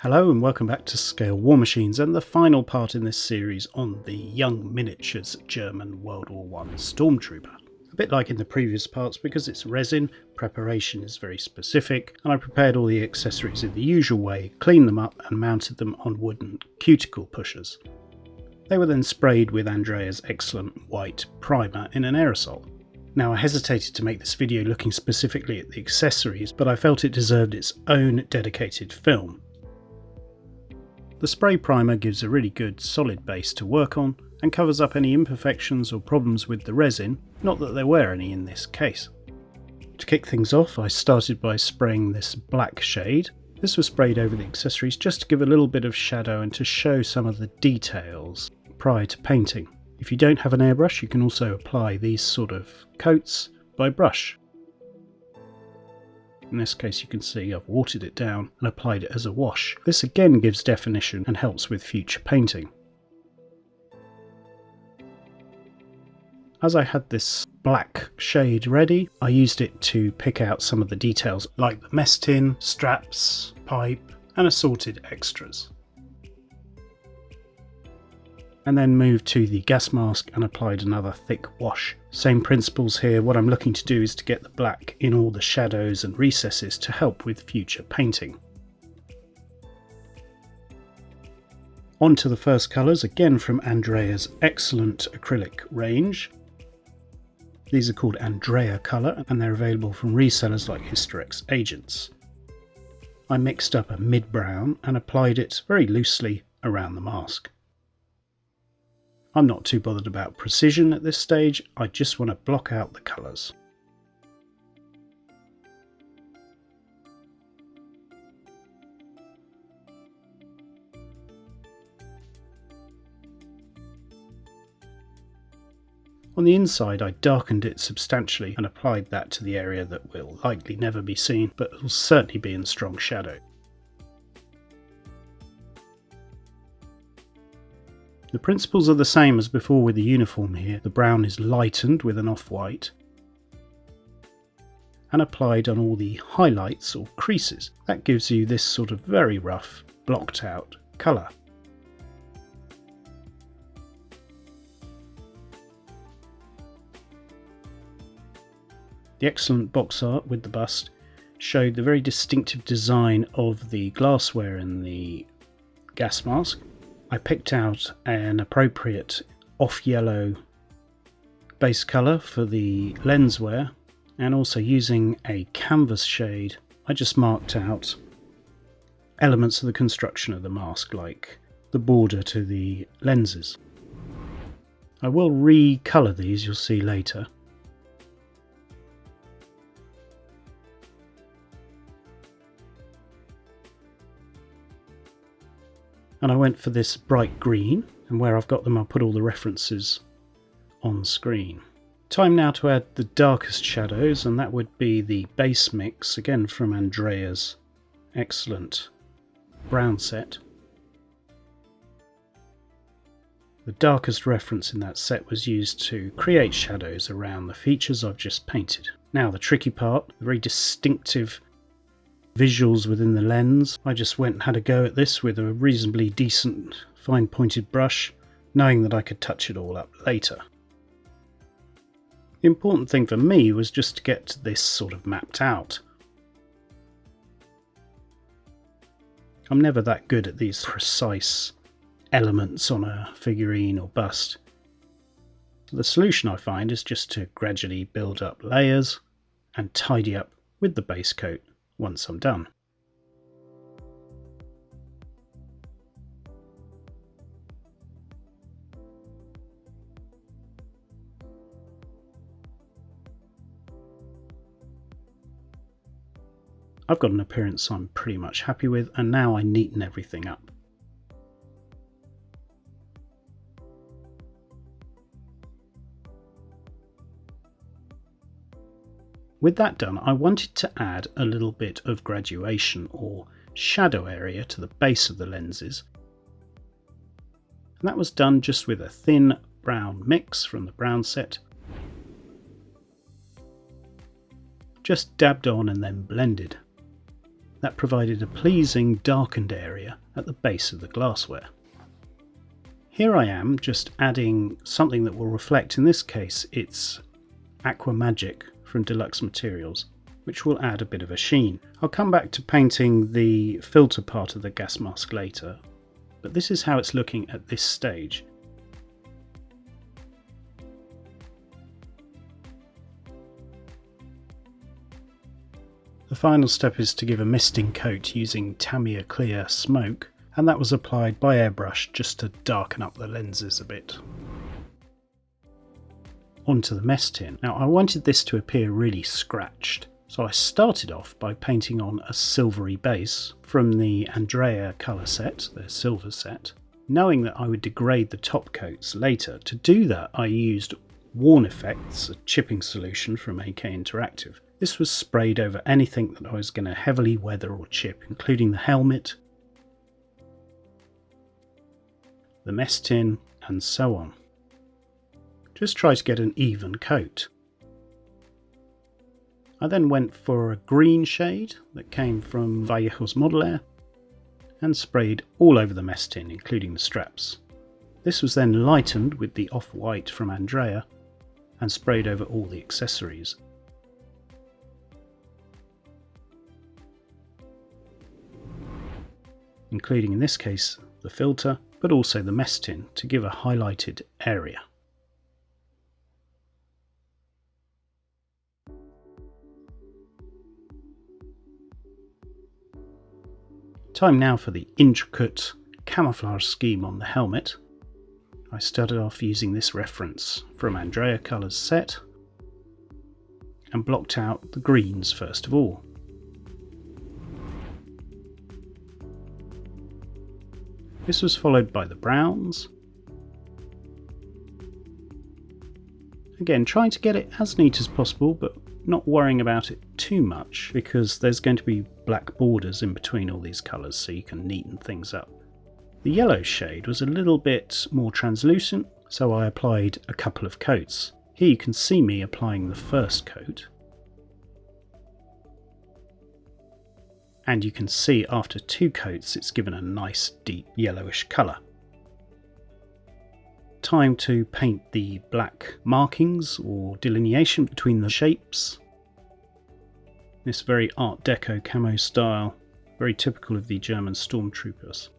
Hello and welcome back to Scale War Machines and the final part in this series on the Young Miniatures German World War I Stormtrooper. A bit like in the previous parts, because it's resin, preparation is very specific, and I prepared all the accessories in the usual way, cleaned them up and mounted them on wooden cuticle pushers. They were then sprayed with Andrea's excellent white primer in an aerosol. Now, I hesitated to make this video looking specifically at the accessories, but I felt it deserved its own dedicated film. The spray primer gives a really good solid base to work on and covers up any imperfections or problems with the resin, not that there were any in this case. To kick things off, I started by spraying this black shade. This was sprayed over the accessories just to give a little bit of shadow and to show some of the details prior to painting. If you don't have an airbrush, you can also apply these sort of coats by brush. In this case you can see I've watered it down and applied it as a wash. This again gives definition and helps with future painting. As I had this black shade ready, I used it to pick out some of the details like the mess tin, straps, pipe and assorted extras. And then moved to the gas mask and applied another thick wash. Same principles here. What I'm looking to do is to get the black in all the shadows and recesses to help with future painting. On to the first colours, again from Andrea's excellent acrylic range. These are called Andrea Color and they're available from resellers like Hysterex Agents. I mixed up a mid-brown and applied it very loosely around the mask. I'm not too bothered about precision at this stage, I just want to block out the colours. On the inside I darkened it substantially and applied that to the area that will likely never be seen, but will certainly be in strong shadow. The principles are the same as before with the uniform here. The brown is lightened with an off-white and applied on all the highlights or creases. That gives you this sort of very rough, blocked out colour. The excellent box art with the bust showed the very distinctive design of the glassware in the gas mask. I picked out an appropriate off-yellow base colour for the lensware, and also using a canvas shade I just marked out elements of the construction of the mask, like the border to the lenses. I will re-colour these, you'll see later. And I went for this bright green, and where I've got them I'll put all the references on screen. Time now to add the darkest shadows, and that would be the base mix, again from Andrea's excellent brown set. The darkest reference in that set was used to create shadows around the features I've just painted. Now the tricky part, the very distinctive visuals within the lens. I just went and had a go at this with a reasonably decent fine pointed brush, knowing that I could touch it all up later. The important thing for me was just to get this sort of mapped out. I'm never that good at these precise elements on a figurine or bust. The solution I find is just to gradually build up layers and tidy up with the base coat once I'm done. I've got an appearance I'm pretty much happy with, and now I neaten everything up. With that done, I wanted to add a little bit of graduation or shadow area to the base of the lenses. And that was done just with a thin brown mix from the brown set. Just dabbed on and then blended. that provided a pleasing darkened area at the base of the glassware. Here I am just adding something that will reflect, in this case it's Aqua Magic from Deluxe Materials, which will add a bit of a sheen. I'll come back to painting the filter part of the gas mask later, but this is how it's looking at this stage. The final step is to give a misting coat using Tamiya Clear Smoke, and that was applied by airbrush just to darken up the lenses a bit. Onto the mess tin. Now I wanted this to appear really scratched, so I started off by painting on a silvery base from the Andrea Color set, their silver set, knowing that I would degrade the top coats later. To do that I used Worn Effects, a chipping solution from AK Interactive. This was sprayed over anything that I was going to heavily weather or chip, including the helmet, the mess tin, and so on. Just try to get an even coat. I then went for a green shade that came from Vallejo's Model Air and sprayed all over the mess tin, including the straps. This was then lightened with the off-white from Andrea and sprayed over all the accessories. Including in this case the filter, but also the mess tin to give a highlighted area. Time now for the intricate camouflage scheme on the helmet. I started off using this reference from Andrea Color's set and blocked out the greens first of all. This was followed by the browns. Again, trying to get it as neat as possible, but not worrying about it too much because there's going to be black borders in between all these colours, so you can neaten things up. The yellow shade was a little bit more translucent, so I applied a couple of coats. Here you can see me applying the first coat. And you can see after 2 coats it's given a nice deep yellowish colour. Time to paint the black markings or delineation between the shapes. This very Art Deco camo style, very typical of the German Stormtroopers.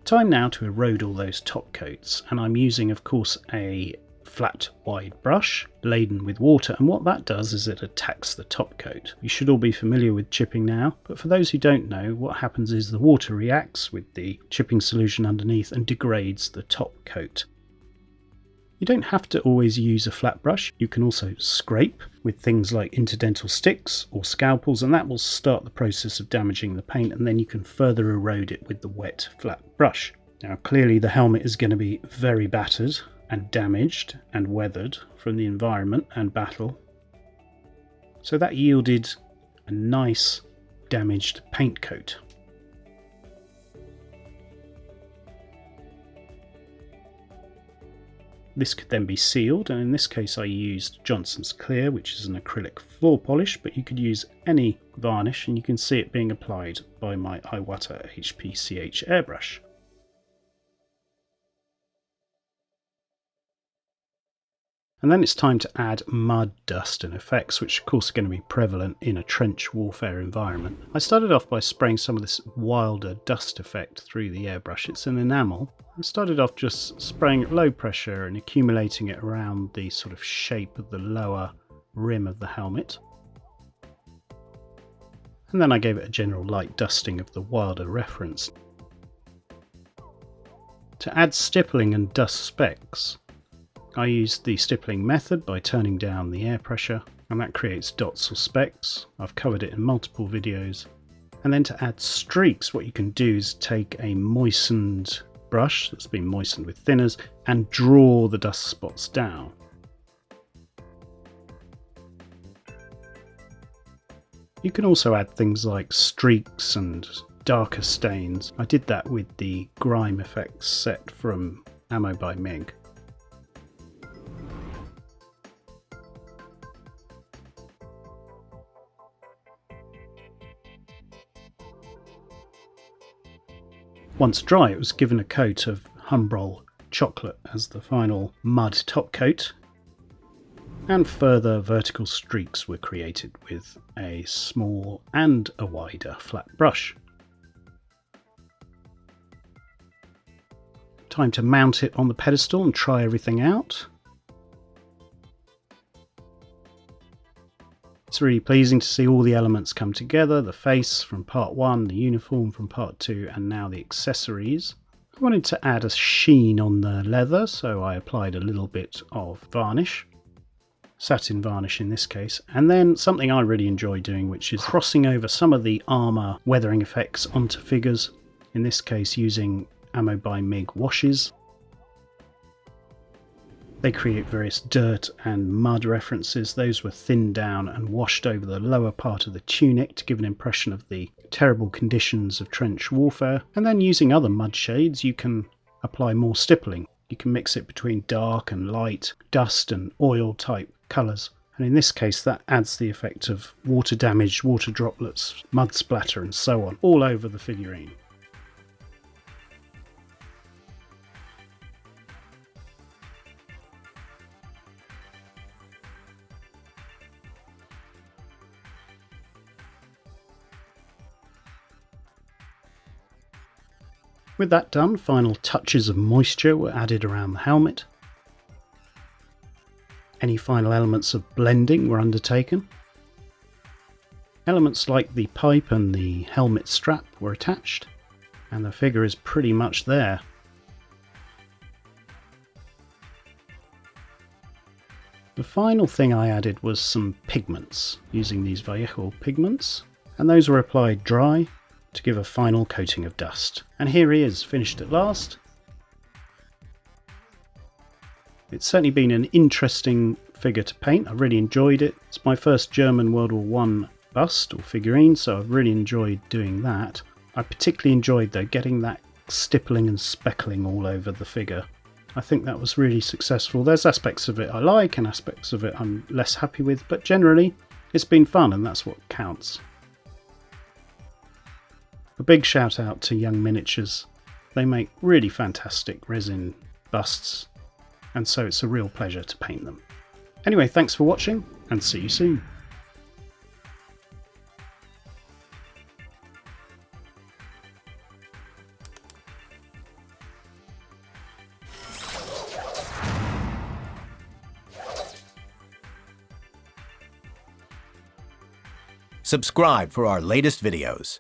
Time now to erode all those top coats, and I'm using of course a flat wide brush laden with water, and what that does is it attacks the top coat. You should all be familiar with chipping now, but for those who don't know, what happens is the water reacts with the chipping solution underneath and degrades the top coat. You don't have to always use a flat brush, you can also scrape with things like interdental sticks or scalpels, and that will start the process of damaging the paint, and then you can further erode it with the wet flat brush. Now clearly the helmet is going to be very battered and damaged and weathered from the environment and battle, so that yielded a nice damaged paint coat. This could then be sealed, and in this case I used Johnson's Clear, which is an acrylic floor polish, but you could use any varnish, and you can see it being applied by my Iwata HP-CH airbrush. And then it's time to add mud, dust and effects, which of course are going to be prevalent in a trench warfare environment. I started off by spraying some of this wilder dust effect through the airbrush. It's an enamel. I started off just spraying at low pressure and accumulating it around the sort of shape of the lower rim of the helmet. And then I gave it a general light dusting of the wilder reference. To add stippling and dust specks, I used the stippling method by turning down the air pressure, and that creates dots or specks. I've covered it in multiple videos. And then to add streaks, what you can do is take a moistened brush that's been moistened with thinners and draw the dust spots down. You can also add things like streaks and darker stains. I did that with the grime effects set from Ammo by Mig. Once dry, it was given a coat of Humbrol chocolate as the final mud top coat, and further vertical streaks were created with a small and a wider flat brush. Time to mount it on the pedestal and try everything out. It's really pleasing to see all the elements come together, the face from part 1, the uniform from part 2, and now the accessories. I wanted to add a sheen on the leather, so I applied a little bit of varnish, satin varnish in this case, and then something I really enjoy doing, which is crossing over some of the armour weathering effects onto figures, in this case using Ammo by MIG washes. They create various dirt and mud references. Those were thinned down and washed over the lower part of the tunic to give an impression of the terrible conditions of trench warfare. And then using other mud shades, you can apply more stippling. You can mix it between dark and light, dust and oil type colours. And in this case, that adds the effect of water damage, water droplets, mud splatter and so on, all over the figurine. With that done, final touches of moisture were added around the helmet. Any final elements of blending were undertaken. Elements like the pipe and the helmet strap were attached, and the figure is pretty much there. The final thing I added was some pigments, using these Vallejo pigments, and those were applied dry to give a final coating of dust. And here he is, finished at last. It's certainly been an interesting figure to paint. I've really enjoyed it. It's my first German World War I bust or figurine, so I've really enjoyed doing that. I particularly enjoyed though getting that stippling and speckling all over the figure. I think that was really successful. There's aspects of it I like and aspects of it I'm less happy with, but generally it's been fun and that's what counts. A big shout out to Young Miniatures. They make really fantastic resin busts, and so it's a real pleasure to paint them. Anyway, thanks for watching and see you soon. Subscribe for our latest videos.